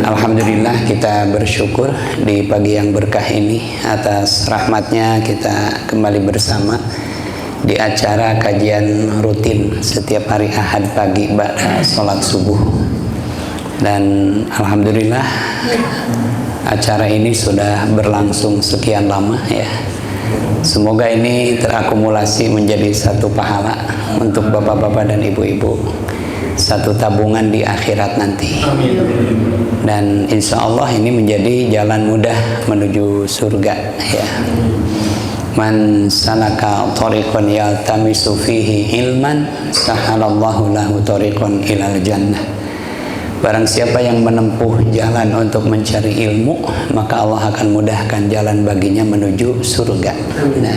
Alhamdulillah kita bersyukur di pagi yang berkah ini atas rahmatnya kita kembali bersama di acara kajian rutin setiap hari Ahad pagi ba'da sholat subuh. Dan Alhamdulillah acara ini sudah berlangsung sekian lama ya. Semoga ini terakumulasi menjadi satu pahala untuk bapak-bapak dan ibu-ibu, satu tabungan di akhirat nanti. Dan insya Allah ini menjadi jalan mudah menuju surga ya. Man salaka tariqan yaltamisu fihi ilman sahalallahu lahu tariqan ilal jannah. Barang siapa yang menempuh jalan untuk mencari ilmu, maka Allah akan mudahkan jalan baginya menuju surga. Nah,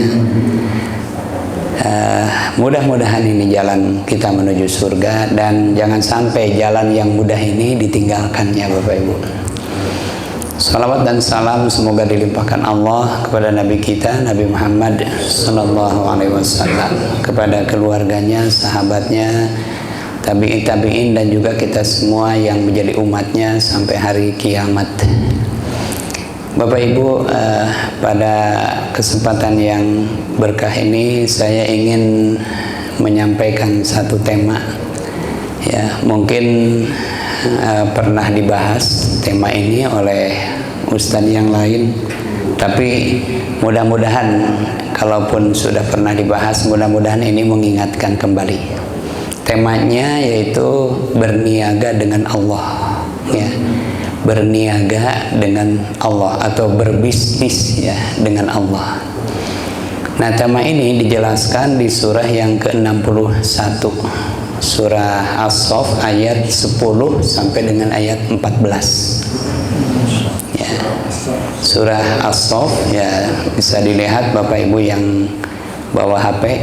mudah-mudahan ini jalan kita menuju surga, dan jangan sampai jalan yang mudah ini ditinggalkannya Bapak Ibu. Salawat dan salam semoga dilimpahkan Allah kepada Nabi kita Nabi Muhammad Sallallahu Alaihi Wasallam, kepada keluarganya, sahabatnya, tabi'in dan juga kita semua yang menjadi umatnya sampai hari kiamat. Bapak Ibu, pada kesempatan yang berkah ini saya ingin menyampaikan satu tema ya, mungkin pernah dibahas tema ini oleh ustadz yang lain, tapi mudah-mudahan kalaupun sudah pernah dibahas, mudah-mudahan ini mengingatkan kembali. Temanya yaitu berniaga dengan Allah ya. Berniaga dengan Allah atau berbisnis ya dengan Allah. Nah, tema ini dijelaskan di surah yang ke-61, surah As-Saff ayat 10 sampai dengan ayat 14 ya. Surah As-Saff ya, bisa dilihat Bapak Ibu yang bawa HP,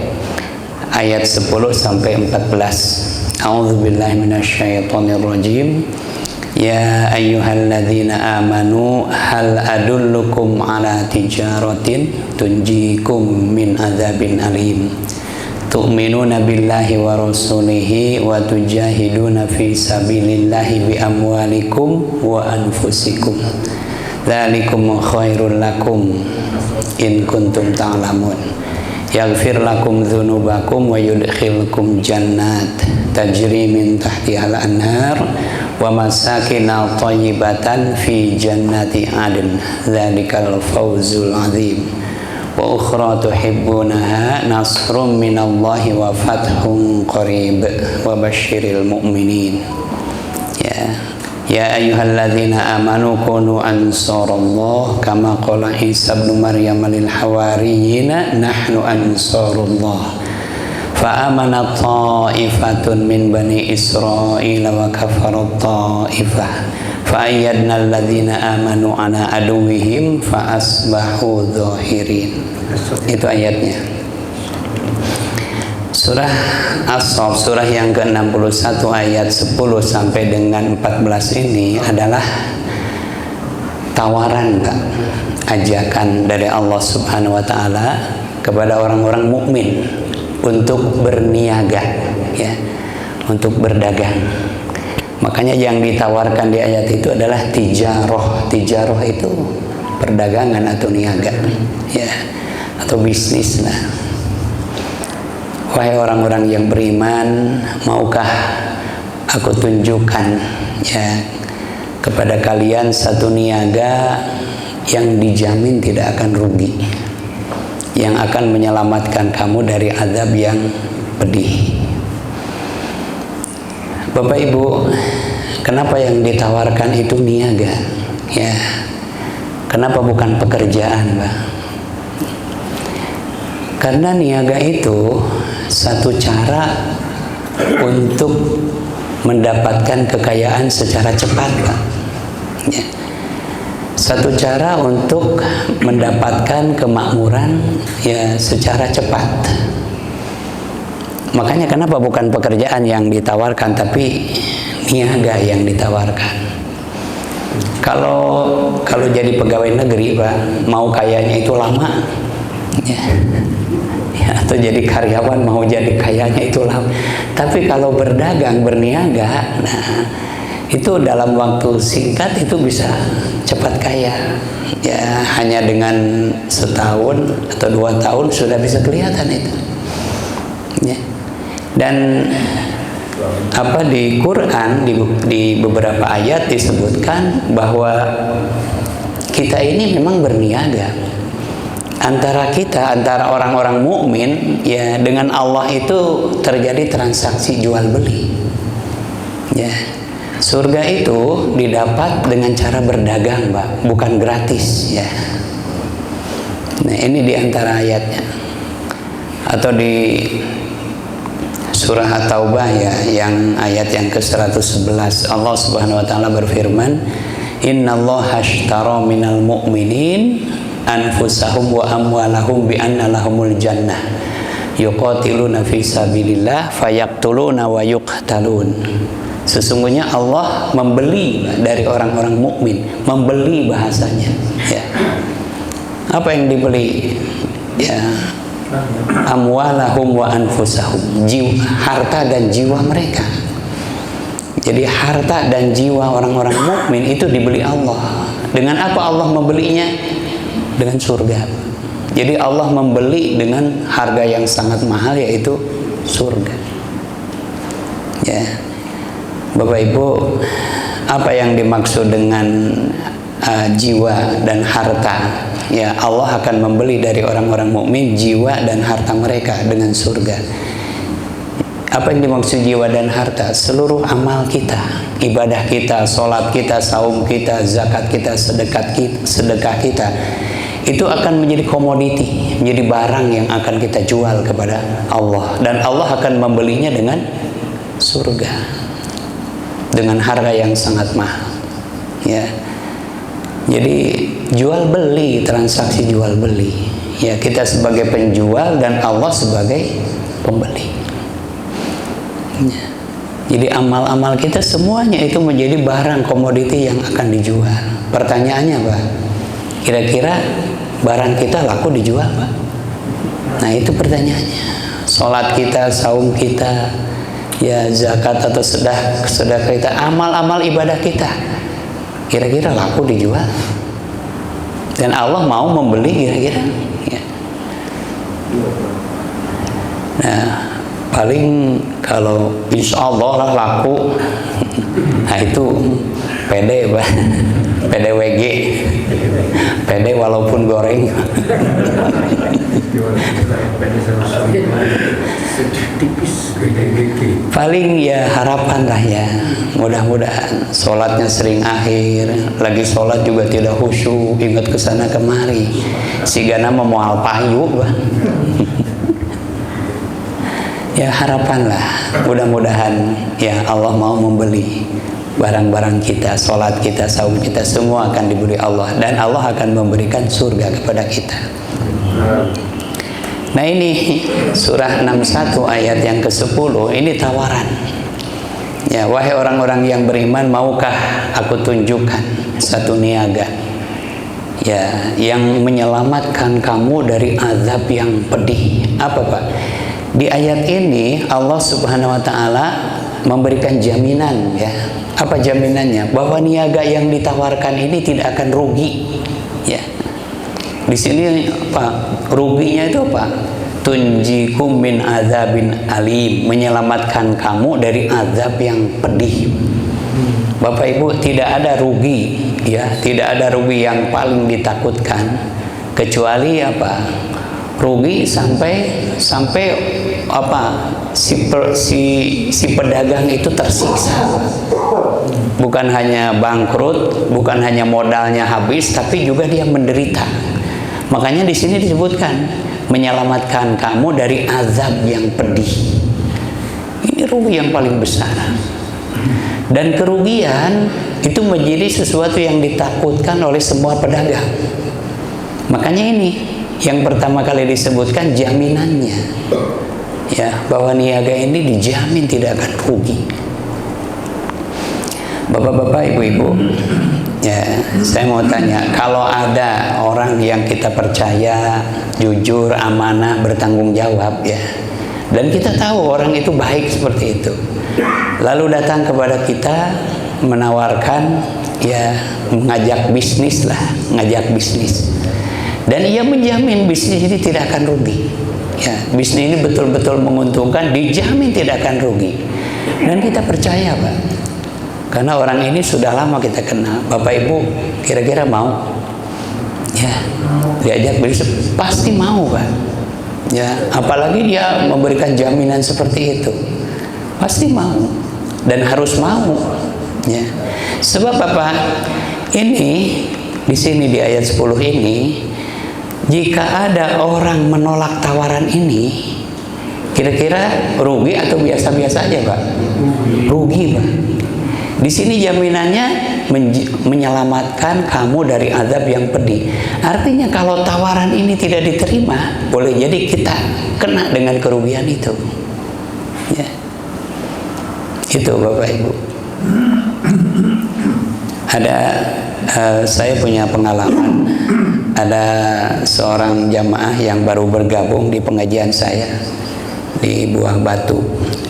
ayat 10 sampai 14. A'udzubillahi minasyaitonirrajim. Ya ayyuhalladzina amanu hal adullukum ala tijaratin tunjikum min adzabin alim. Tu'minuna billahi wa rasulihi wa tujahiduna fi sabilillahi bi amwalikum wa anfusikum. Dzalikum khairul lakum in kuntum ta'lamun. Yaghfir lakum dzunubakum wa yudkhilkum jannat tajri min tahtihal anhar wa masakina thayyibatan fi jannati adn dzalikal fawzul azim wa ukhra tuhibbunaha nasrun minallahi wa fathun qarib wa basyiril mu'minin ya ayyuhalladzina amanu kunu ansarallah kama qala Isa ibn Maryam lil hawariyina nahnu ansarullah fa amana ta'ifatun min bani Israil wa kafarat ta'ifah fa ayyadna alladzina amanu ala aduwwihim fa asbahu dhahirin. Itu ayatnya. Surah As-Saff, surah yang ke-61 ayat 10 sampai dengan 14 ini adalah tawaran Pak, ajakan dari Allah Subhanahu wa taala kepada orang-orang mukmin untuk berniaga ya, untuk berdagang. Makanya yang ditawarkan di ayat itu adalah tijarah. Tijarah itu perdagangan atau niaga ya, atau bisnis lah. Wahai orang-orang yang beriman, maukah aku tunjukkan ya kepada kalian satu niaga yang dijamin tidak akan rugi, yang akan menyelamatkan kamu dari azab yang pedih. Bapak Ibu, kenapa yang ditawarkan itu niaga ya? Kenapa bukan pekerjaan, Pak? Karena niaga itu satu cara untuk mendapatkan kekayaan secara cepat, Pak. Ya. Satu cara untuk mendapatkan kemakmuran ya secara cepat. Makanya kenapa bukan pekerjaan yang ditawarkan, tapi niaga yang ditawarkan. Kalau jadi pegawai negeri, Pak, mau kayanya itu lama. Ya. Atau jadi karyawan mau jadi kayanya itu lama. Tapi kalau berdagang, berniaga, nah itu dalam waktu singkat itu bisa cepat kaya. Ya, hanya dengan setahun atau 2 tahun sudah bisa kelihatan itu. Ya. Dan di Quran di beberapa ayat disebutkan bahwa kita ini memang berniaga. Antara orang-orang mukmin ya dengan Allah itu terjadi transaksi jual beli. Ya. Surga itu didapat dengan cara berdagang, Pak, bukan gratis ya. Nah, ini di antara ayatnya. Atau di surah At-Taubah ya, yang ayat yang ke-111, Allah Subhanahu wa taala berfirman, "Innallaha ashtara minal mu'minin anfusahum wa amwalahum bi anna lahumul jannah. Yuqatiluna fi sabilillah fayaqtuluna wa yuqtalun." Sesungguhnya Allah membeli dari orang-orang mukmin, membeli bahasanya. Ya. Apa yang dibeli? Ya, amwalahum wa anfusahum, harta dan jiwa mereka. Jadi harta dan jiwa orang-orang mukmin itu dibeli Allah. Dengan apa Allah membelinya? Dengan surga. Jadi Allah membeli dengan harga yang sangat mahal, yaitu surga. Ya. Bapak Ibu, apa yang dimaksud dengan jiwa dan harta? Ya, Allah akan membeli dari orang-orang mukmin jiwa dan harta mereka dengan surga. Apa yang dimaksud jiwa dan harta? Seluruh amal kita, ibadah kita, sholat kita, saum kita, zakat kita, sedekah kita, itu akan menjadi komoditi, menjadi barang yang akan kita jual kepada Allah, dan Allah akan membelinya dengan surga dengan harga yang sangat mahal. Ya. Jadi jual beli, transaksi jual beli. Ya, kita sebagai penjual dan Allah sebagai pembeli. Ya. Jadi amal-amal kita semuanya itu menjadi barang komoditi yang akan dijual. Pertanyaannya, Pak, kira-kira barang kita laku dijual, Pak? Nah, itu pertanyaannya. Sholat kita, saum kita, ya zakat atau sedekah kita, amal-amal ibadah kita, kira-kira laku dijual? Dan Allah mau membeli kira-kira? Ya. Nah, paling kalau insya Allah lah laku, nah itu pede, Pak. PDWG, pede walaupun goreng. Paling ya harapan lah ya, mudah-mudahan sholatnya sering akhir, lagi sholat juga tidak khusyuk, ingat kesana kemari, sigana memual payu, Pak. Ya harapan lah, mudah-mudahan ya Allah mau membeli barang-barang kita, sholat kita, saum kita, semua akan diberi Allah, dan Allah akan memberikan surga kepada kita. Nah, ini surah 61 ayat yang ke-10, ini tawaran. Ya, wahai orang-orang yang beriman, maukah aku tunjukkan satu niaga ya yang menyelamatkan kamu dari azab yang pedih? Apa, Pak? Di ayat ini Allah Subhanahu wa taala memberikan jaminan ya. Apa jaminannya? Bahwa niaga yang ditawarkan ini tidak akan rugi. Ya. Di sini Pak, ruginya itu apa? Tunjikum min azabin alim, menyelamatkan kamu dari azab yang pedih. Bapak Ibu, tidak ada rugi ya, tidak ada rugi yang paling ditakutkan kecuali apa? Rugi sampai apa? Si pedagang itu tersiksa. Bukan hanya bangkrut, bukan hanya modalnya habis, tapi juga dia menderita. Makanya di sini disebutkan menyelamatkan kamu dari azab yang pedih. Ini rugi yang paling besar. Dan kerugian itu menjadi sesuatu yang ditakutkan oleh semua pedagang. Makanya ini yang pertama kali disebutkan jaminannya. Ya, bahwa niaga ini dijamin tidak akan rugi. Bapak-bapak, ibu-ibu, ya, saya mau tanya, kalau ada orang yang kita percaya, jujur, amanah, bertanggung jawab, ya, dan kita tahu orang itu baik seperti itu, lalu datang kepada kita, menawarkan, ya mengajak bisnis lah, ngajak bisnis. Dan ia menjamin bisnis ini tidak akan rugi. Ya, bisnis ini betul-betul menguntungkan, dijamin tidak akan rugi. Dan kita percaya, Pak. Karena orang ini sudah lama kita kenal. Bapak Ibu kira-kira mau? Ya, diajak bisnis pasti mau, Pak. Ya, apalagi dia memberikan jaminan seperti itu. Pasti mau dan harus mau. Ya. Sebab apa? Ini di sini di ayat 10 ini, jika ada orang menolak tawaran ini, kira-kira rugi atau biasa-biasa aja, Pak? Rugi, Pak. Di sini jaminannya menyelamatkan kamu dari azab yang pedih. Artinya kalau tawaran ini tidak diterima, boleh jadi kita kena dengan kerugian itu. Ya. Itu Bapak Ibu. Ada saya punya pengalaman. Ada seorang jamaah yang baru bergabung di pengajian saya di Buah Batu.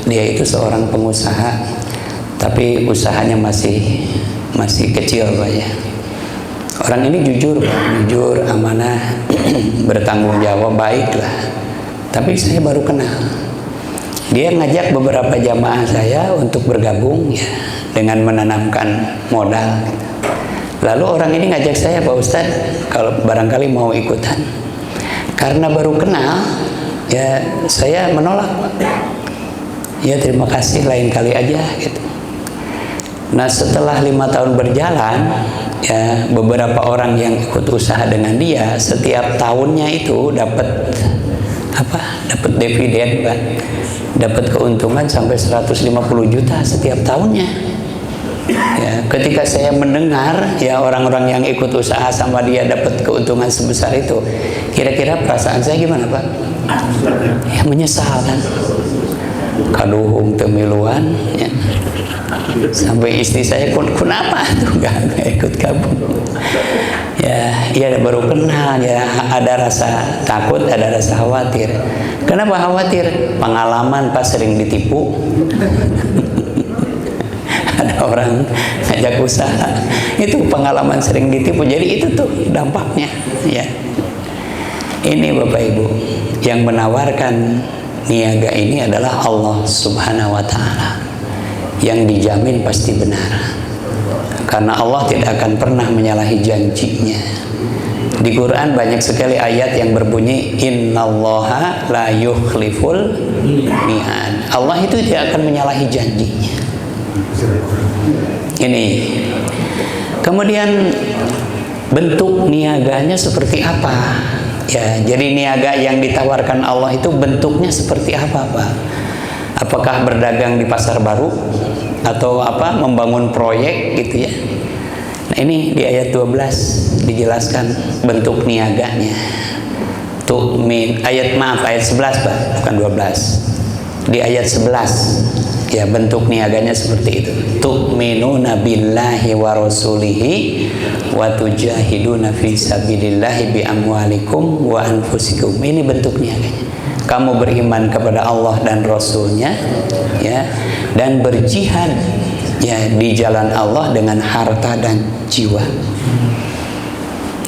Dia itu seorang pengusaha, tapi usahanya masih kecil, Pak ya. Orang ini jujur, Pak, jujur, amanah, bertanggung jawab, baik lah. Tapi saya baru kenal. Dia ngajak beberapa jamaah saya untuk bergabung, ya, dengan menanamkan modal. Lalu orang ini ngajak saya, Pak Ustadz, kalau barangkali mau ikutan. Karena baru kenal, ya saya menolak, Pak. Ya terima kasih, lain kali aja gitu. Nah setelah 5 tahun berjalan, ya beberapa orang yang ikut usaha dengan dia setiap tahunnya itu dapat dapat dividen, Pak, dapat keuntungan sampai 150 juta setiap tahunnya. Ya, ketika saya mendengar ya orang-orang yang ikut usaha sama dia dapat keuntungan sebesar itu, kira-kira perasaan saya gimana, Pak? Ya menyesal kan, kaduhung temiluan, ya. Sampai istri saya kenapa tuh gak ikut gabung. Ya baru kenal, ya ada rasa takut, ada rasa khawatir. Kenapa khawatir? Pengalaman Pak sering ditipu. Ada orang ngajak usaha, itu pengalaman sering ditipu. Jadi itu tuh dampaknya, ya. Ini Bapak Ibu, yang menawarkan niaga ini adalah Allah Subhanahu wa Ta'ala, yang dijamin pasti benar. Karena Allah tidak akan pernah menyalahi janjinya. Di Quran banyak sekali ayat yang berbunyi innallaha la yukhliful mi'ad. Allah itu tidak akan menyalahi janjinya. Ini. Kemudian bentuk niaganya seperti apa? Ya, jadi niaga yang ditawarkan Allah itu bentuknya seperti apa, Pak? Apakah berdagang di pasar baru atau membangun proyek gitu ya? Nah, ini di ayat 12 dijelaskan bentuk niaganya. Ayat 11, Pak, bukan 12. Di ayat 11 ya bentuk niaganya seperti itu. Tu'minuna billahi wa rasulihi wa tujahiduna fi sabilillahi bi amwalikum wa anfusikum. Ini bentuk niaganya. Kamu beriman kepada Allah dan Rasulnya, ya, dan berjihad, ya, di jalan Allah dengan harta dan jiwa.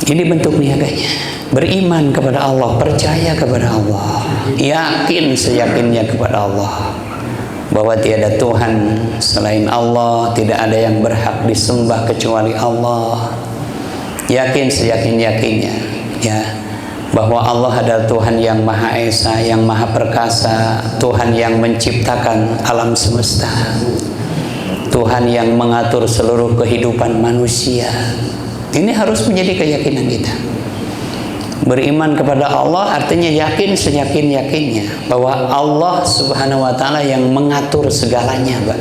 Ini bentuk niaganya. Beriman kepada Allah, percaya kepada Allah, yakin seyakinnya kepada Allah bahwa tiada Tuhan selain Allah, tidak ada yang berhak disembah kecuali Allah. Yakin seyakin-yakinnya, ya, bahwa Allah adalah Tuhan yang Maha Esa, yang Maha Perkasa, Tuhan yang menciptakan alam semesta, Tuhan yang mengatur seluruh kehidupan manusia. Ini harus menjadi keyakinan kita. Beriman kepada Allah artinya yakin seyakin-yakinnya bahwa Allah Subhanahu wa Ta'ala yang mengatur segalanya, Pak.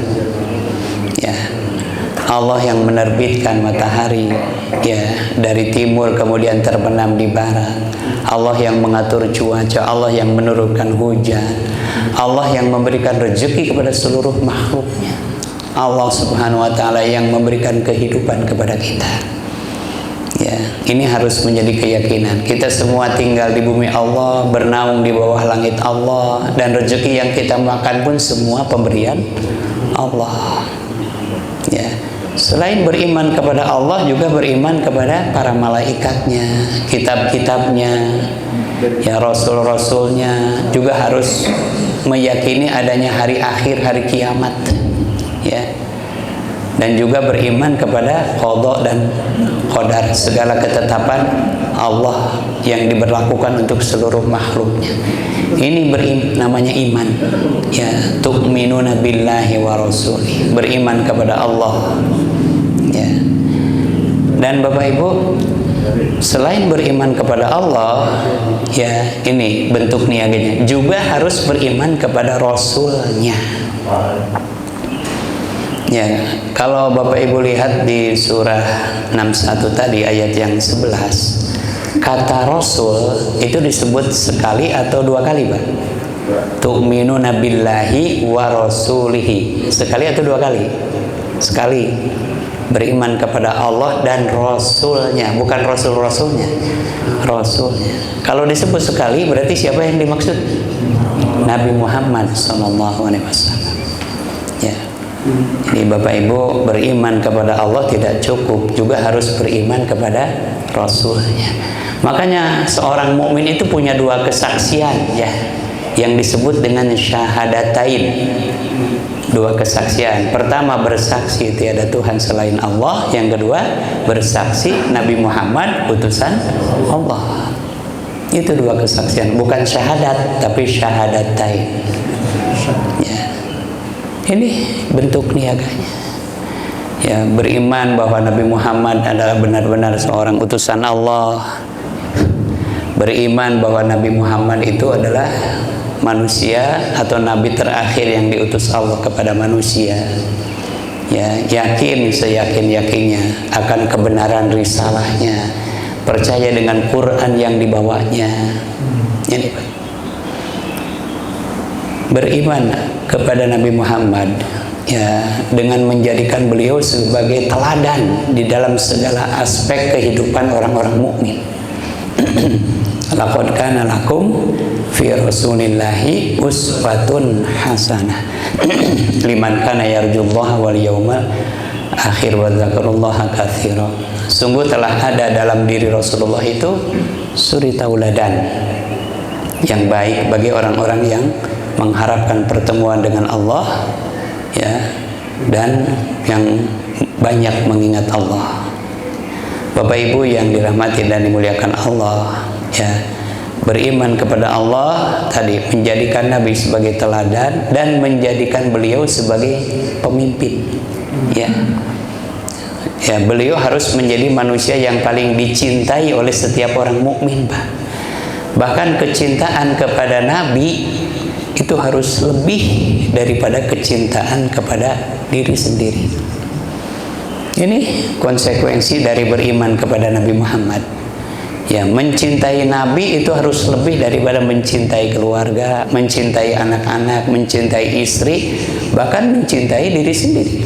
Ya. Allah yang menerbitkan matahari, ya, dari timur kemudian terbenam di barat. Allah yang mengatur cuaca, Allah yang menurunkan hujan, Allah yang memberikan rezeki kepada seluruh makhluknya. Allah Subhanahu wa Ta'ala yang memberikan kehidupan kepada kita. Ya, ini harus menjadi keyakinan. Kita semua tinggal di bumi Allah, bernaung di bawah langit Allah, dan rezeki yang kita makan pun semua pemberian Allah. Ya, Selain beriman kepada Allah, juga beriman kepada para malaikatnya, kitab-kitabnya, ya rasul-rasulnya. Juga harus meyakini adanya hari akhir, hari kiamat, ya. Dan juga beriman kepada qada dan qadar, segala ketetapan Allah yang diberlakukan untuk seluruh makhluknya. Ini namanya iman, ya. Tu'minuna billahi wa rasulih, beriman kepada Allah, ya. Dan Bapak Ibu, selain beriman kepada Allah, ya, ini bentuk niaganya, juga harus beriman kepada Rasulnya. Ya, kalau Bapak Ibu lihat di surah 61 tadi ayat yang 11, kata Rasul itu disebut sekali atau dua kali, Pak? Tu'minuna billahi wa rasulihi. Sekali atau dua kali? Sekali. Beriman kepada Allah dan Rasulnya, bukan Rasul-Rasulnya, Rasulnya. Kalau disebut sekali berarti siapa yang dimaksud? Nabi Muhammad SAW. Ya. Jadi Bapak Ibu, beriman kepada Allah tidak cukup, juga harus beriman kepada Rasulnya. Makanya seorang mukmin itu punya dua kesaksian, ya, yang disebut dengan syahadatain. Dua kesaksian. Pertama, bersaksi tiada Tuhan selain Allah. Yang kedua, bersaksi Nabi Muhammad utusan Allah. Itu dua kesaksian, bukan syahadat tapi syahadatain, ya. Ini bentuk niaganya, ya. Beriman bahwa Nabi Muhammad adalah benar-benar seorang utusan Allah. Beriman bahwa Nabi Muhammad itu adalah manusia atau nabi terakhir yang diutus Allah kepada manusia, ya. Yakin seyakin-yakinnya akan kebenaran risalahnya, percaya dengan Quran yang dibawanya. Ini, Pak. Beriman kepada Nabi Muhammad, ya, dengan menjadikan beliau sebagai teladan di dalam segala aspek kehidupan orang-orang mukmin. Laqad kana lakum fi rasulillahi uswatun hasanah liman kana yarjullaha wal yawmal akhir wa dzakarallaha katsira. Sungguh telah ada dalam diri Rasulullah itu suri tauladan yang baik bagi orang-orang yang mengharapkan pertemuan dengan Allah, ya, dan yang banyak mengingat Allah. Bapak Ibu yang dirahmati dan dimuliakan Allah, ya, beriman kepada Allah tadi menjadikan Nabi sebagai teladan dan menjadikan beliau sebagai pemimpin, ya. Ya, beliau harus menjadi manusia yang paling dicintai oleh setiap orang mukmin, Pak. Bahkan kecintaan kepada Nabi itu harus lebih daripada kecintaan kepada diri sendiri. Ini konsekuensi dari beriman kepada Nabi Muhammad. Ya, mencintai Nabi itu harus lebih daripada mencintai keluarga, mencintai anak-anak, mencintai istri, bahkan mencintai diri sendiri.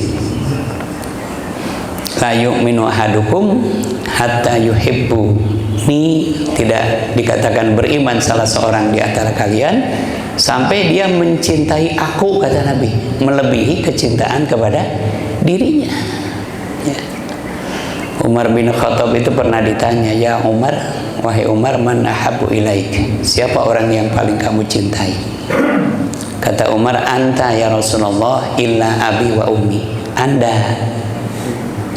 La yu'minu ahadukum hatta yuhibbu. Ini tidak dikatakan beriman salah seorang di antara kalian sampai dia mencintai aku, kata Nabi, melebihi kecintaan kepada dirinya, ya. Umar bin Khattab itu pernah ditanya, ya Umar, wahai Umar, man ahabbu ilaik, siapa orang yang paling kamu cintai? Kata Umar, anta ya Rasulullah illa abi wa ummi, Anda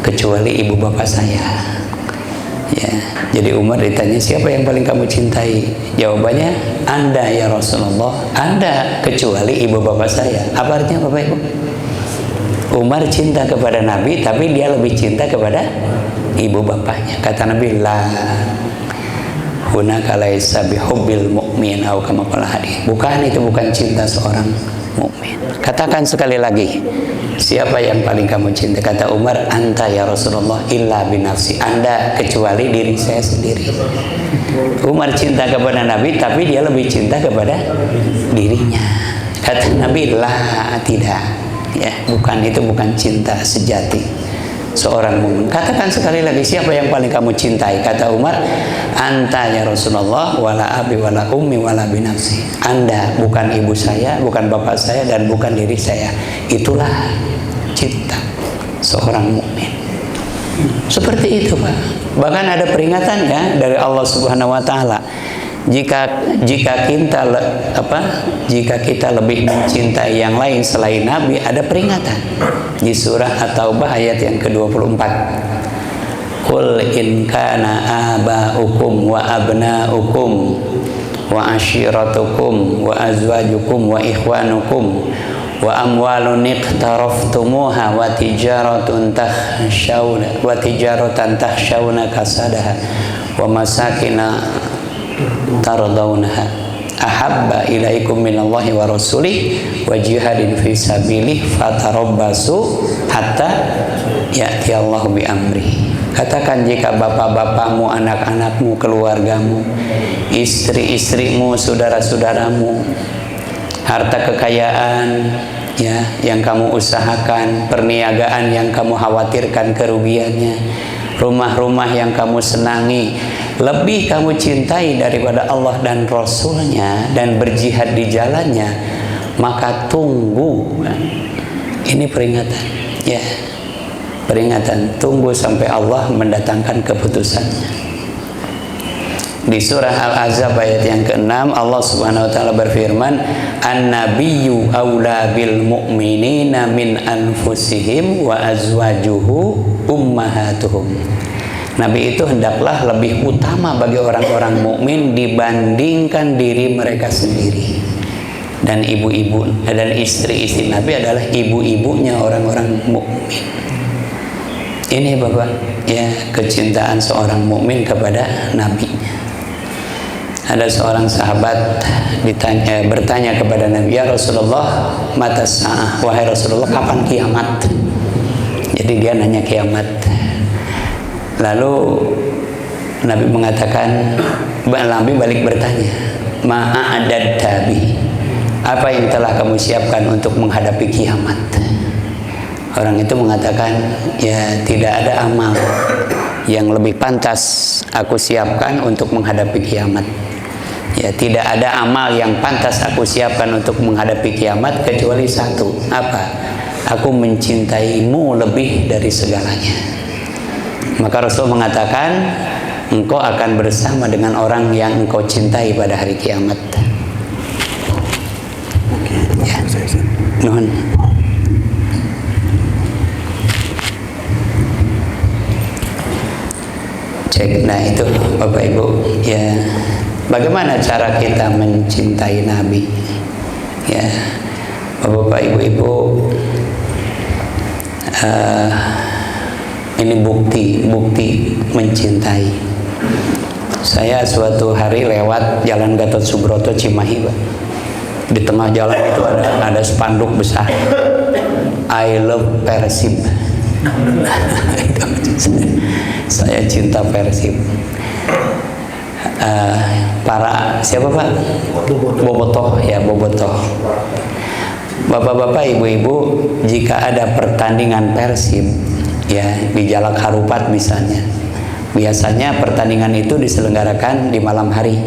kecuali ibu bapak saya, ya. Jadi Umar ditanya, siapa yang paling kamu cintai? Jawabannya, Anda ya Rasulullah, Anda kecuali ibu bapak saya. Apa artinya, Bapak Ibu? Umar cinta kepada Nabi, tapi dia lebih cinta kepada ibu bapaknya. Kata Nabi, la hunaka laisa bihubbil mu'min au kama qala hadis. Bukan, itu bukan cinta seorang mukmin. Katakan sekali lagi, siapa yang paling kamu cinta? Kata Umar, anta ya Rasulullah illa binafsi, Anda kecuali diri saya sendiri. Umar cinta kepada Nabi, tapi dia lebih cinta kepada dirinya. Kata Nabi, lah, tidak, ya, bukan, itu bukan cinta sejati seorang mukmin. Katakan sekali lagi, siapa yang paling kamu cintai? Kata Umar, anta ya Rasulullah wala abi wala ummi wala binafsi, Anda, bukan ibu saya, bukan bapak saya, dan bukan diri saya. Itulah cinta seorang mukmin. Seperti itu, Pak. Bahkan ada peringatan ya dari Allah Subhanahu wa taala. Jika kita lebih mencintai yang lain selain Nabi, ada peringatan di surah At-Taubah ayat yang ke-24. Qul in kana aba'ukum wa abna'ukum wa ashiratukum wa azwajukum wa ikhwanukum wa amwalun iqtaraftumuha wa tijaratan takhshawna kasadaha wa masakina tardawnaha ahabba ilaikum minallahi wa rasulih wa jihadin fi sabilih fatarabbasu hatta ya'tiyallahu bi amri. Katakan jika bapak-bapakmu, anak-anakmu, keluargamu, istri-istrimu, saudara-saudaramu, harta kekayaan ya yang kamu usahakan, perniagaan yang kamu khawatirkan kerugiannya, rumah-rumah yang kamu senangi, lebih kamu cintai daripada Allah dan Rasulnya dan berjihad di jalannya, maka tunggu. Ini peringatan ya, peringatan, tunggu sampai Allah mendatangkan keputusannya. Di surah Al-Ahzab ayat yang ke-6 Allah Subhanahu wa taala berfirman, "An-nabiyyu aula bil mu'minina min anfusihim wa azwajuhu ummahatuhum." Nabi itu hendaklah lebih utama bagi orang-orang mukmin dibandingkan diri mereka sendiri. Dan ibu-ibu dan istri-istri Nabi adalah ibu-ibunya orang-orang mukmin. Ini Bapak ya, kecintaan seorang mukmin kepada nabinya. Ada seorang sahabat bertanya kepada Nabi, "Ya Rasulullah, mata sa'ah?" Wahai Rasulullah, kapan kiamat? Jadi dia nanya kiamat. Lalu Nabi mengatakan, Nabi balik bertanya, "Ma'adad tabi?" Apa yang telah kamu siapkan untuk menghadapi kiamat? Orang itu mengatakan, ya tidak ada amal yang lebih pantas aku siapkan untuk menghadapi kiamat. Ya tidak ada amal yang pantas aku siapkan untuk menghadapi kiamat kecuali satu. Apa? Aku mencintaimu lebih dari segalanya. Maka Rasul mengatakan, engkau akan bersama dengan orang yang engkau cintai pada hari kiamat. Ya. Nuhun. Cek, nah itu Bapak Ibu ya, bagaimana cara kita mencintai Nabi ya Bapak Ibu, ini bukti mencintai. Saya suatu hari lewat Jalan Gatot Subroto Cimahi, Pak. Di tengah jalan itu ada spanduk besar, I love Persib. Saya cinta Persib. Para siapa Pak? Bobotoh ya, Bobotoh. Bapak-bapak, ibu-ibu, jika ada pertandingan Persib ya di Jalak Harupat misalnya, biasanya pertandingan itu diselenggarakan di malam hari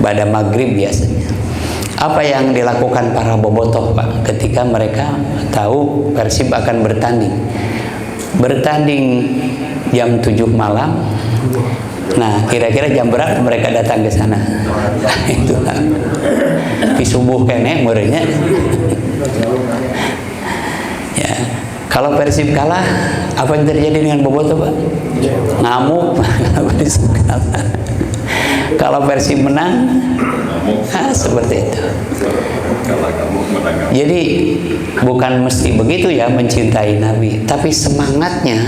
pada maghrib biasanya. Apa yang dilakukan para bobotoh Pak ketika mereka tahu Persib akan bertanding? Bertanding jam 7 malam. Nah, kira-kira jam berapa mereka datang ke sana? Itulah. Di subuh kene meureunnya. Ya, kalau Persib kalah, apa yang terjadi dengan bobotoh, Pak? Ngamuk, kalah. Kalau Persib menang, seperti itu. Jadi bukan mesti begitu ya mencintai Nabi, tapi semangatnya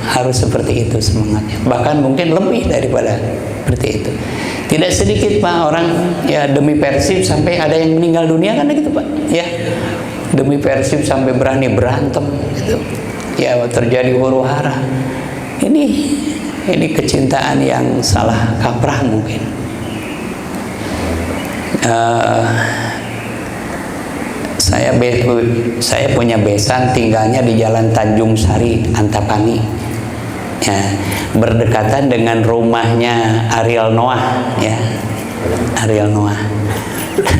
harus seperti itu semangatnya. Bahkan mungkin lebih daripada seperti itu. Tidak sedikit Pak orang ya demi Persib sampai ada yang meninggal dunia kan gitu Pak. Ya. Demi Persib sampai berani berantem gitu. Ya terjadi huru-hara. Ini kecintaan yang salah kaprah mungkin. Saya punya besan tinggalnya di Jalan Tanjung Sari, Antapani. Ya, berdekatan dengan rumahnya Ariel Noah, ya. Ariel Noah.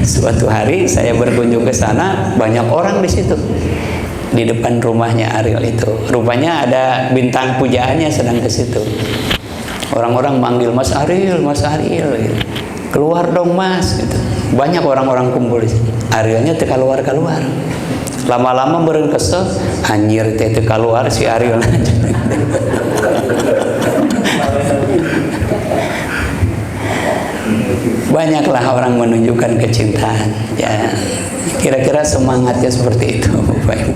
Suatu hari saya berkunjung ke sana, banyak orang di situ. di depan rumahnya Ariel itu. Rupanya ada bintang pujaannya sedang ke situ. Orang-orang manggil Mas Ariel gitu. Keluar dong Mas gitu. Banyak orang-orang kumpul di sini. Arielnya teu keluar. Lama-lama beureun kesel, anjir teh teu keluar si Ariel. Banyaklah orang menunjukkan kecintaan, ya. Kira-kira semangatnya seperti itu, Bapak Ibu.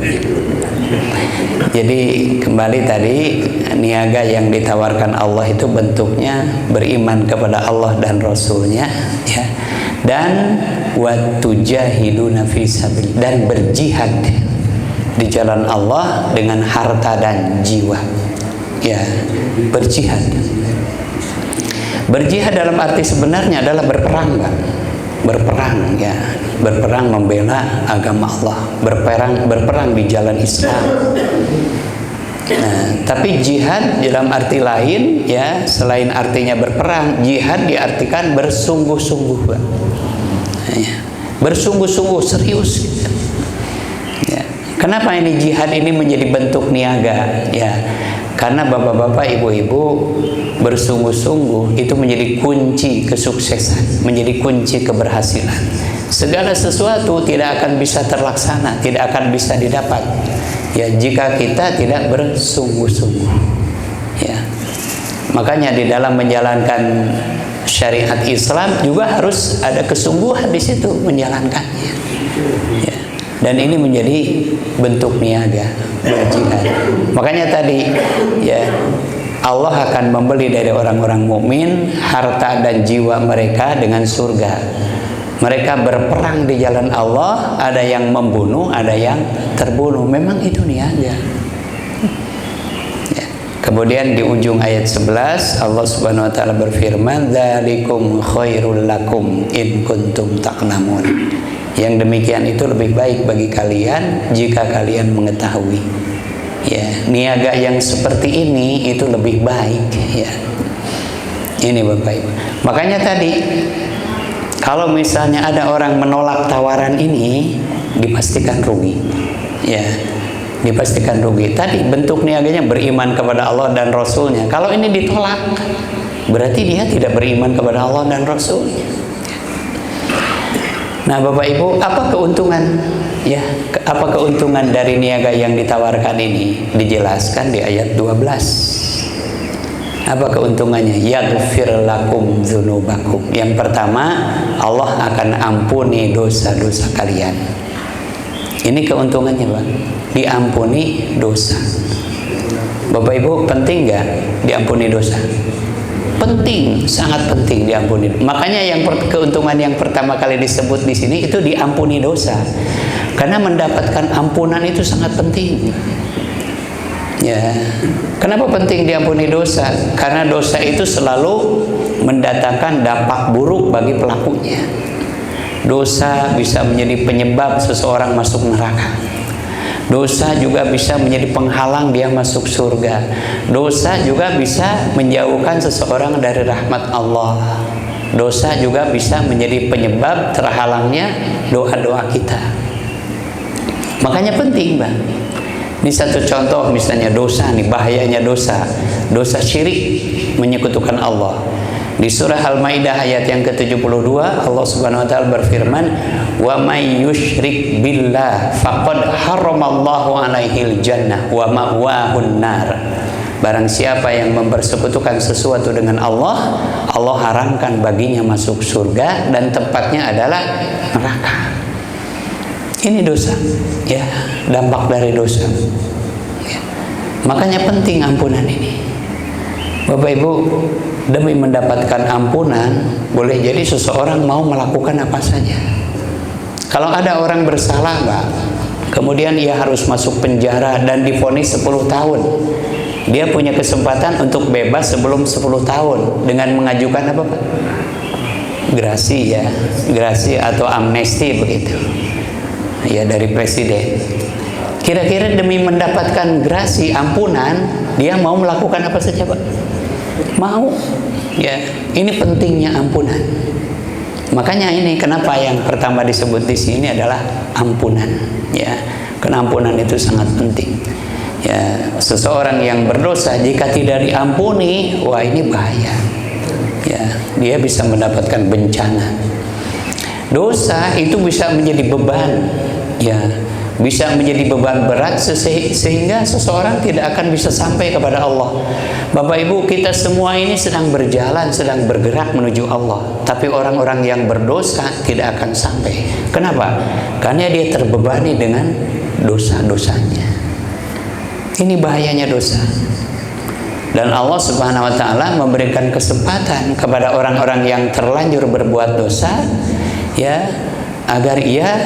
Jadi kembali tadi, niaga yang ditawarkan Allah itu bentuknya beriman kepada Allah dan Rasulnya, ya. Dan watujahiduna fi sabil, dan berjihad di jalan Allah dengan harta dan jiwa, ya, berjihad. Berjihad dalam arti sebenarnya adalah berperang, Pak. Berperang, ya, berperang membela agama Allah, berperang di jalan Islam. Nah, tapi jihad dalam arti lain, ya, selain artinya berperang, jihad diartikan bersungguh-sungguh, Pak. Ya, bersungguh-sungguh, serius. Ya. Kenapa ini jihad ini menjadi bentuk niaga? Ya, karena bapak-bapak, ibu-ibu bersungguh-sungguh itu menjadi kunci kesuksesan, menjadi kunci keberhasilan. Segala sesuatu tidak akan bisa terlaksana, tidak akan bisa didapat, ya, jika kita tidak bersungguh-sungguh. Ya, makanya di dalam menjalankan syariat Islam juga harus ada kesungguhan di situ menjalankannya. Ya. Dan ini menjadi bentuk niaga, berjihad. Makanya tadi, ya, Allah akan membeli dari orang-orang mukmin harta dan jiwa mereka dengan surga. Mereka berperang di jalan Allah, ada yang membunuh, ada yang terbunuh. Memang itu niaga. Ya. Kemudian di ujung ayat 11 Allah Subhanahu wa taala berfirman, "Dzalikum khairul lakum in kuntum taqlamun." Yang demikian itu lebih baik bagi kalian jika kalian mengetahui. Ya, niaga yang seperti ini itu lebih baik, ya. Ini Bapak Ibu. Makanya tadi kalau misalnya ada orang menolak tawaran ini, dipastikan rugi. Ya, dipastikan rugi. Tadi bentuk niaganya beriman kepada Allah dan Rasulnya. Kalau ini ditolak, berarti dia tidak beriman kepada Allah dan Rasulnya. Nah, Bapak Ibu, apa keuntungan? Ya, apa keuntungan dari niaga yang ditawarkan ini? Dijelaskan di ayat 12. Apa keuntungannya? Yaghfir lakum dzunubakum. Yang pertama, Allah akan ampuni dosa-dosa kalian. Ini keuntungannya, Pak. Diampuni dosa. Bapak Ibu, penting nggak diampuni dosa? Penting, sangat penting diampuni. Makanya yang keuntungan yang pertama kali disebut di sini itu diampuni dosa. Karena mendapatkan ampunan itu sangat penting. Ya. Kenapa penting diampuni dosa? Karena dosa itu selalu mendatangkan dampak buruk bagi pelakunya. Dosa bisa menjadi penyebab seseorang masuk neraka. Dosa juga bisa menjadi penghalang dia masuk surga. Dosa juga bisa menjauhkan seseorang dari rahmat Allah. Dosa juga bisa menjadi penyebab terhalangnya doa-doa kita. Makanya penting, Bang. Ini satu contoh misalnya dosa nih, bahayanya dosa. Dosa syirik, menyekutukan Allah. Di surah Al-Maidah ayat yang ke-72 Allah Subhanahu wa taala berfirman, "Wa may yusyrik billah faqad haramallahu alaihil jannah wa ma'wahun nar." Barang siapa yang mempersekutukan sesuatu dengan Allah, Allah haramkan baginya masuk surga dan tempatnya adalah neraka. Ini dosa, ya, dampak dari dosa. Ya. Makanya penting ampunan ini. Bapak Ibu, demi mendapatkan ampunan, boleh jadi seseorang mau melakukan apa saja. Kalau ada orang bersalah, Pak, kemudian ia harus masuk penjara dan divonis 10 tahun. Dia punya kesempatan untuk bebas sebelum 10 tahun dengan mengajukan apa, Pak? Grasi, ya, grasi atau amnesti begitu. Ya, dari presiden. Kira-kira demi mendapatkan grasi ampunan, dia mau melakukan apa saja, Pak? Mau, ya. Ini pentingnya ampunan. Makanya ini kenapa yang pertama disebut di sini adalah ampunan, ya. Pengampunan itu sangat penting. Ya, seseorang yang berdosa jika tidak diampuni, wah ini bahaya. Ya, dia bisa mendapatkan bencana. Dosa itu bisa menjadi beban, ya, bisa menjadi beban berat sehingga seseorang tidak akan bisa sampai kepada Allah. Bapak Ibu, kita semua ini sedang berjalan, sedang bergerak menuju Allah, tapi orang-orang yang berdosa tidak akan sampai. Kenapa? Karena dia terbebani dengan dosa-dosanya. Ini bahayanya dosa. Dan Allah Subhanahu wa taala memberikan kesempatan kepada orang-orang yang terlanjur berbuat dosa, ya, agar ia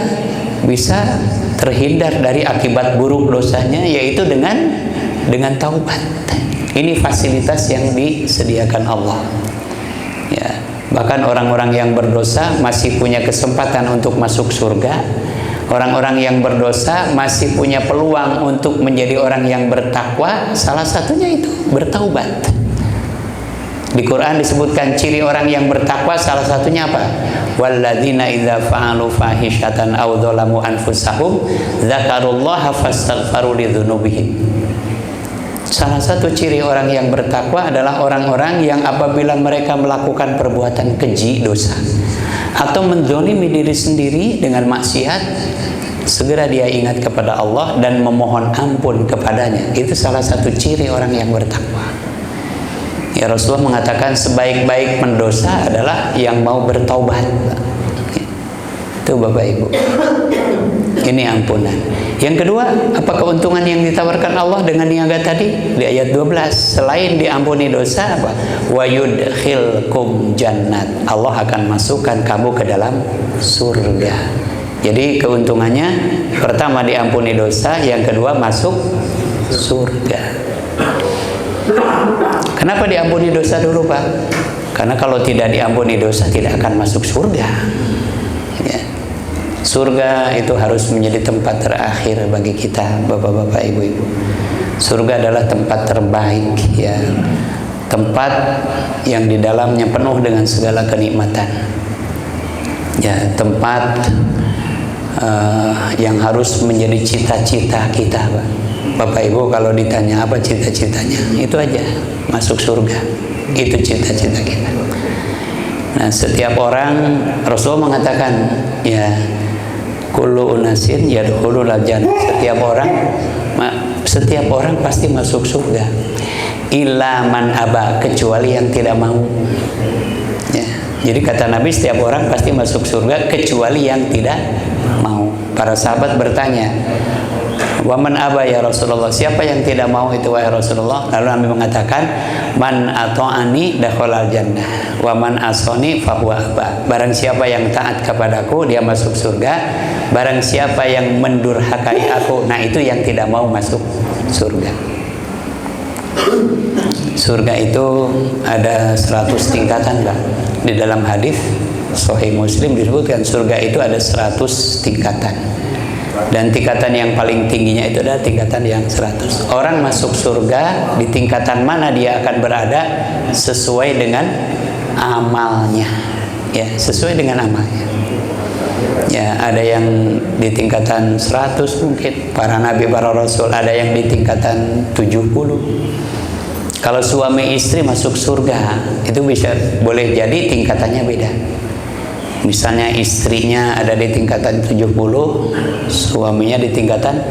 bisa terhindar dari akibat buruk dosanya, yaitu dengan taubat. Ini fasilitas yang disediakan Allah. Ya, bahkan orang-orang yang berdosa masih punya kesempatan untuk masuk surga. Orang-orang yang berdosa masih punya peluang untuk menjadi orang yang bertakwa. Salah satunya itu bertaubat. Di Quran disebutkan ciri orang yang bertakwa, salah satunya apa? Walladzina idza fa'alu fahishatan aw dzalamu anfusahum dzakarullaha fastaghfaru lidzunubihim. Salah satu ciri orang yang bertakwa adalah orang-orang yang apabila mereka melakukan perbuatan keji, dosa, atau menzalimi diri sendiri dengan maksiat, segera dia ingat kepada Allah dan memohon ampun kepadanya. Itu salah satu ciri orang yang bertakwa. Ya, Rasulullah mengatakan sebaik-baik pendosa adalah yang mau bertaubat. Itu Bapak Ibu. Ini ampunan. Yang kedua, apa keuntungan yang ditawarkan Allah dengan niaga tadi? Di ayat 12, selain diampuni dosa, apa? Wa yudkhilkum jannat. Allah akan masukkan kamu ke dalam surga. Jadi keuntungannya, pertama diampuni dosa, yang kedua masuk surga. Kenapa diampuni dosa dulu, Pak? Karena kalau tidak diampuni dosa tidak akan masuk surga. Ya. Surga itu harus menjadi tempat terakhir bagi kita, bapak-bapak, ibu-ibu. Surga adalah tempat terbaik, ya, tempat yang di dalamnya penuh dengan segala kenikmatan. Ya, tempat yang harus menjadi cita-cita kita, Pak. Bapak Ibu kalau ditanya apa cita-citanya, itu aja, masuk surga. Itu cita-cita kita. Nah, setiap orang, Rasulullah mengatakan, ya, kullu unasin yadkhulul jannah. Setiap orang pasti masuk surga. Illa man aba, kecuali yang tidak mau. Ya. Jadi kata Nabi, setiap orang pasti masuk surga kecuali yang tidak mau. Para sahabat bertanya, wa man aba ya Rasulullah, siapa yang tidak mau itu wahai Rasulullah? Lalu Nabi mengatakan, man ata'ani dakhalal jannah wa man asani fahuwa aba. Barang siapa yang taat kepadaku dia masuk surga, barang siapa yang mendurhakai aku, nah itu yang tidak mau masuk surga. Surga itu ada 100 tingkatan, Pak. Di dalam hadis Sahih Muslim disebutkan surga itu ada 100 tingkatan. Dan tingkatan yang paling tingginya itu adalah tingkatan yang 100. Orang masuk surga di tingkatan mana dia akan berada sesuai dengan amalnya. Ya, sesuai dengan amalnya. Ya, ada yang di tingkatan 100 mungkin, para nabi, para rasul, ada yang di tingkatan 70. Kalau suami istri masuk surga, itu bisa boleh jadi tingkatannya beda. Misalnya istrinya ada di tingkatan 70, suaminya di tingkatan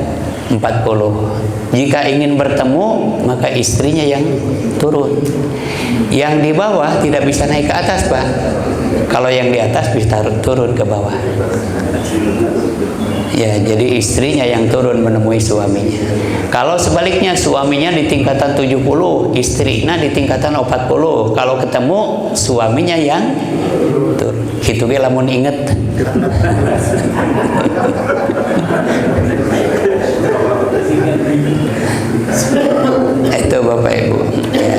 40. Jika ingin bertemu, maka istrinya yang turun. Yang di bawah tidak bisa naik ke atas, Pak. Kalau yang di atas bisa turun ke bawah. Ya, jadi istrinya yang turun menemui suaminya. Kalau sebaliknya, suaminya di tingkatan 70, istrinya di tingkatan 40. Kalau ketemu, suaminya yang turun. Itu ge lamun inget. Itu Bapak Ibu. Ya.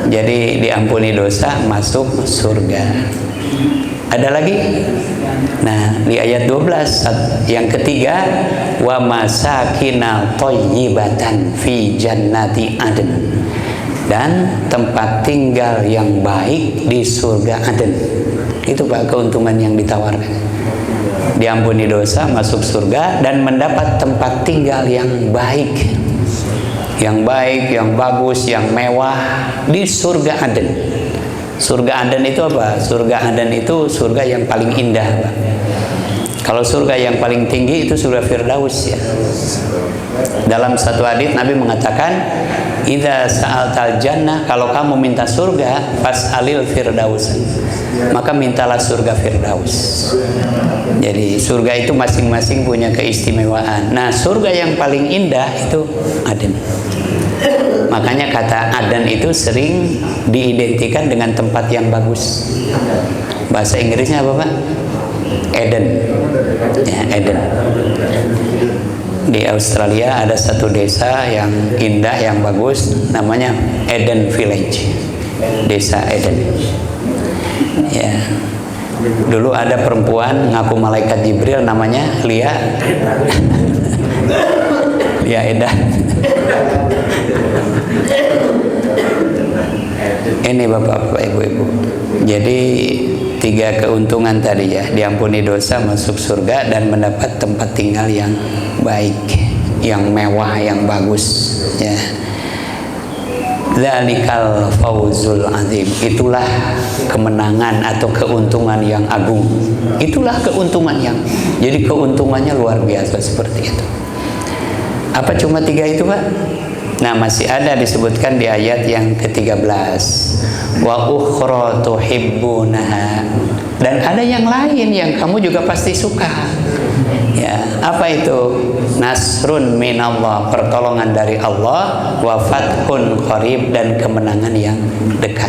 Jadi diampuni dosa, masuk surga. Ada lagi? Nah, di ayat 12 yang ketiga, wa masakina thayyibatan fi jannati adn. Dan tempat tinggal yang baik di surga Aden. Itu Pak keuntungan yang ditawarkan. diampuni dosa, masuk surga, dan mendapat tempat tinggal yang baik, yang bagus, yang mewah di surga Aden. Surga Aden itu apa? Surga Aden itu surga yang paling indah, Pak. Kalau surga yang paling tinggi itu surga Firdaus, ya. Dalam satu hadits Nabi mengatakan, "Idza sa'altal jannah," kalau kamu minta surga, fas'alil firdaus. Maka mintalah surga Firdaus. Jadi surga itu masing-masing punya keistimewaan. Nah, surga yang paling indah itu Aden. Makanya kata Aden itu sering diidentikan dengan tempat yang bagus. Bahasa Inggrisnya apa, Pak? Eden. Ya, Eden. Di Australia ada satu desa yang indah, yang bagus, namanya Eden Village. Desa Eden. Ya. Dulu ada perempuan ngaku malaikat Jibril, namanya Lia. Lia Edan. Ini Bapak-bapak, Ibu-ibu. Jadi 3 keuntungan tadi, ya, diampuni dosa, masuk surga, dan mendapat tempat tinggal yang baik, yang mewah, yang bagus, ya. Dzalikal fauzul azim. Itulah kemenangan atau keuntungan yang agung. Itulah keuntungan yang, jadi keuntungannya luar biasa seperti itu. Apa cuma 3 itu, Pak? Nah, masih ada disebutkan di ayat yang ke-13. Wa ukhra tuhibbunaha. Dan ada yang lain yang kamu juga pasti suka. Ya, apa itu? Nasrun minallah, pertolongan dari Allah, wa fathun qarib, dan kemenangan yang dekat.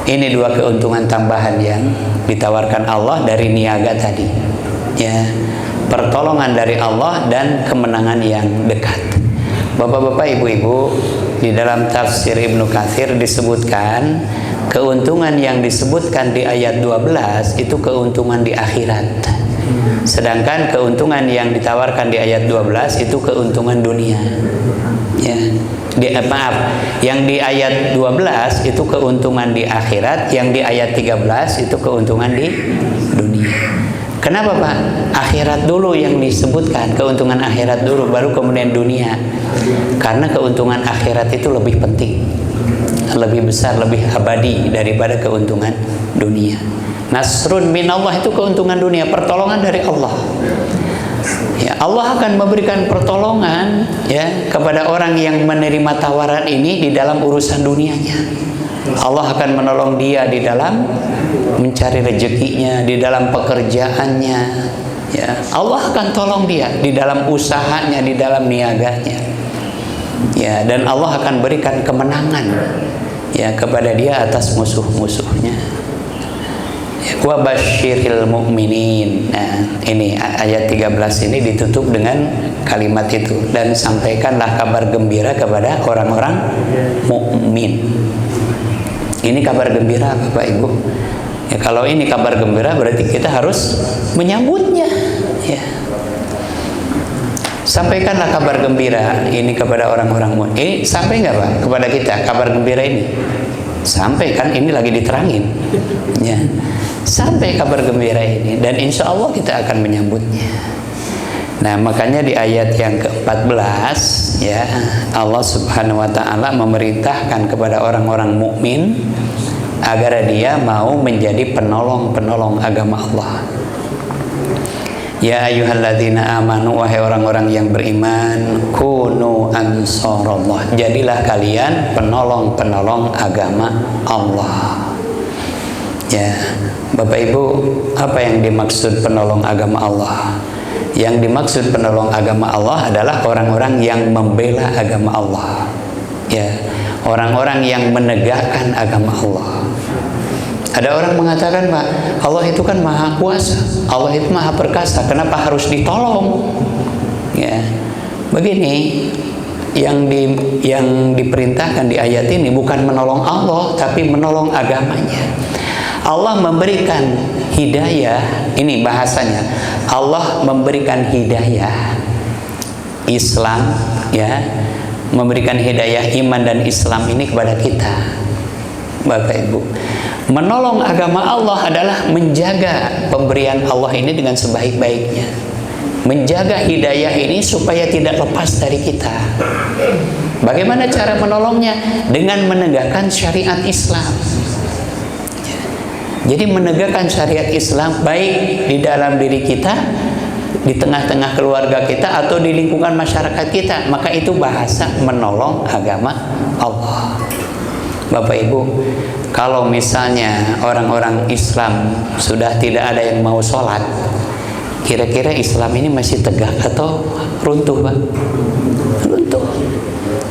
Ini 2 keuntungan tambahan yang ditawarkan Allah dari niaga tadi. Ya, pertolongan dari Allah dan kemenangan yang dekat. Bapak-bapak, Ibu-ibu, di dalam tafsir Ibnu Katsir disebutkan keuntungan yang disebutkan di ayat 12 itu keuntungan di akhirat. Sedangkan keuntungan yang ditawarkan di ayat 12 itu keuntungan dunia. Ya. Yang di ayat 12 itu keuntungan di akhirat, yang di ayat 13 itu keuntungan di dunia. Kenapa, Pak? Akhirat dulu yang disebutkan, keuntungan akhirat dulu, baru kemudian dunia. Karena keuntungan akhirat itu lebih penting, lebih besar, lebih abadi daripada keuntungan dunia. Nasrun minallah itu keuntungan dunia, pertolongan dari Allah. Ya, Allah akan memberikan pertolongan, ya, kepada orang yang menerima tawaran ini di dalam urusan dunianya. Allah akan menolong dia di dalam mencari rezekinya, di dalam pekerjaannya. Ya, Allah akan tolong dia di dalam usahanya, di dalam niaganya. Ya, dan Allah akan berikan kemenangan, ya, kepada dia atas musuh-musuhnya. Wa basyiril mu'minin. Nah, ini ayat 13 ini ditutup dengan kalimat itu, dan sampaikanlah kabar gembira kepada orang-orang mukmin. Ini kabar gembira, Bapak Ibu. Ya, kalau ini kabar gembira berarti kita harus menyambutnya, ya. Sampaikanlah kabar gembira ini kepada orang-orang mukmin. Sampai nggak, Pak, kepada kita kabar gembira ini? Sampai, kan ini lagi diterangin, ya. Sampai kabar gembira ini, dan insya Allah kita akan menyambutnya. Nah, makanya di ayat yang ke-14, ya, Allah Subhanahu wa taala memerintahkan kepada orang-orang mukmin agar dia mau menjadi penolong-penolong agama Allah. Ya ayyuhalladzina amanu, wahai orang-orang yang beriman, kunu ansarallah, jadilah kalian penolong-penolong agama Allah. Ya, Bapak Ibu, apa yang dimaksud penolong agama Allah? Yang dimaksud penolong agama Allah adalah orang-orang yang membela agama Allah. Ya, orang-orang yang menegakkan agama Allah. Ada orang mengatakan, Pak, Allah itu kan maha kuasa, Allah itu maha perkasa, kenapa harus ditolong? Ya, begini, yang diperintahkan di ayat ini bukan menolong Allah, tapi menolong agamanya. Allah memberikan hidayah, ini bahasanya, Allah memberikan hidayah Islam, ya, memberikan hidayah iman dan Islam ini kepada kita. Bapak Ibu. Menolong agama Allah adalah menjaga pemberian Allah ini dengan sebaik-baiknya. Menjaga hidayah ini supaya tidak lepas dari kita. Bagaimana cara menolongnya? Dengan menegakkan syariat Islam. Jadi menegakkan syariat Islam baik di dalam diri kita, di tengah-tengah keluarga kita, atau di lingkungan masyarakat kita, maka itu bahasa menolong agama Allah. Bapak Ibu, kalau misalnya orang-orang Islam sudah tidak ada yang mau sholat, kira-kira Islam ini masih tegak atau runtuh, Pak? Runtuh.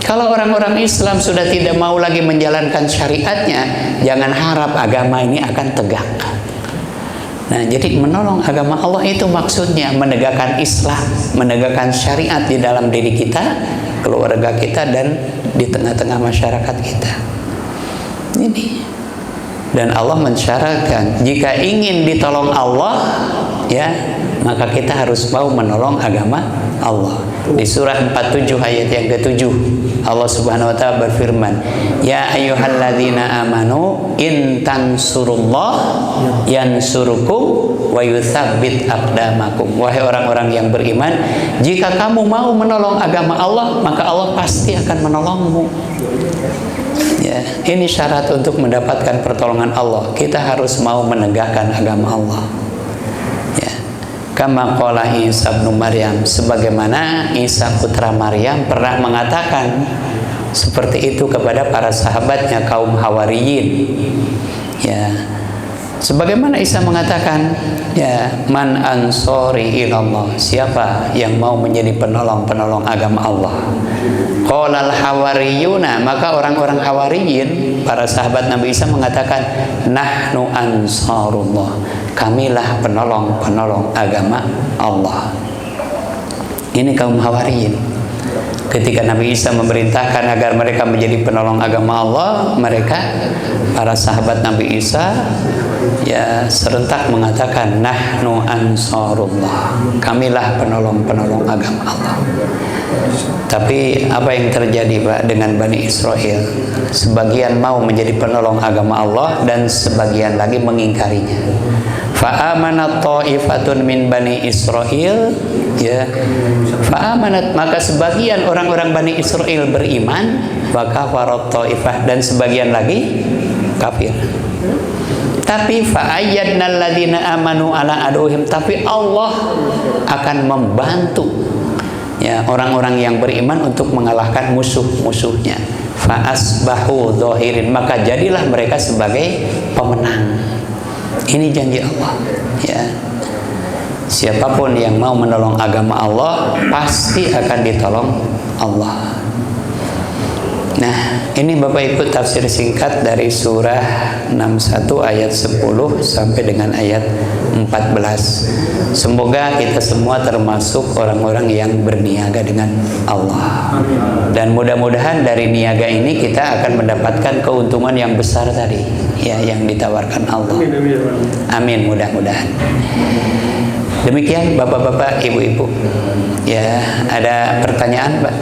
Kalau orang-orang Islam sudah tidak mau lagi menjalankan syariatnya, jangan harap agama ini akan tegak. Nah, jadi menolong agama Allah itu maksudnya menegakkan Islam, menegakkan syariat di dalam diri kita, keluarga kita, dan di tengah-tengah masyarakat kita. Ini. Dan Allah mensyaratkan, jika ingin ditolong Allah, ya, maka kita harus mau menolong agama Allah. Di surah 47 ayat yang ke-7, Allah Subhanahu wa taala berfirman, "Ya ayyuhalladzina amanu in tansurullah yansurukum wa yutsabbit aqdamakum." Wahai orang-orang yang beriman, jika kamu mau menolong agama Allah, maka Allah pasti akan menolongmu. Ya, ini syarat untuk mendapatkan pertolongan Allah. Kita harus mau menegakkan agama Allah. Ya. Kama qala Isa bin Maryam, sebagaimana Isa putra Maryam pernah mengatakan seperti itu kepada para sahabatnya kaum Hawariyin. Ya. Sebagaimana Isa mengatakan, ya, man ansori ilallah, siapa yang mau menjadi penolong agama Allah. Qalal hawariyuna, maka orang-orang Hawariyin, para sahabat Nabi Isa mengatakan, nahnu ansarullah, kamilah penolong agama Allah. Ini kaum Hawariyin. Ketika Nabi Isa memerintahkan agar mereka menjadi penolong agama Allah, mereka, para sahabat Nabi Isa, ya, serentak mengatakan, nahnu ansarullah, kamilah penolong agama Allah. Tapi apa yang terjadi, Pak, dengan Bani Israel? Sebagian mau menjadi penolong agama Allah dan sebagian lagi mengingkarinya. Fa'amanat ta'ifatun min Bani Israel, ya, fa'amanat, maka sebagian orang-orang Bani Israel beriman, wa kafarat ta'ifah, dan sebagian lagi kafir. Tapi fa'ayyadnal ladzina amanu ala aduhim, tapi Allah akan membantu, ya, orang-orang yang beriman untuk mengalahkan musuh-musuhnya. Fa'asbahu dhahirin, maka jadilah mereka sebagai pemenang. Ini janji Allah, ya. Siapapun yang mau menolong agama Allah pasti akan ditolong Allah. Nah, ini Bapak Ibu tafsir singkat dari surah 61 ayat 10 sampai dengan ayat 14. Semoga kita semua termasuk orang-orang yang berniaga dengan Allah. Dan mudah-mudahan dari niaga ini kita akan mendapatkan keuntungan yang besar tadi, ya, yang ditawarkan Allah. Amin, mudah-mudahan. Demikian Bapak-bapak, Ibu-ibu. Ya, ada pertanyaan, Pak?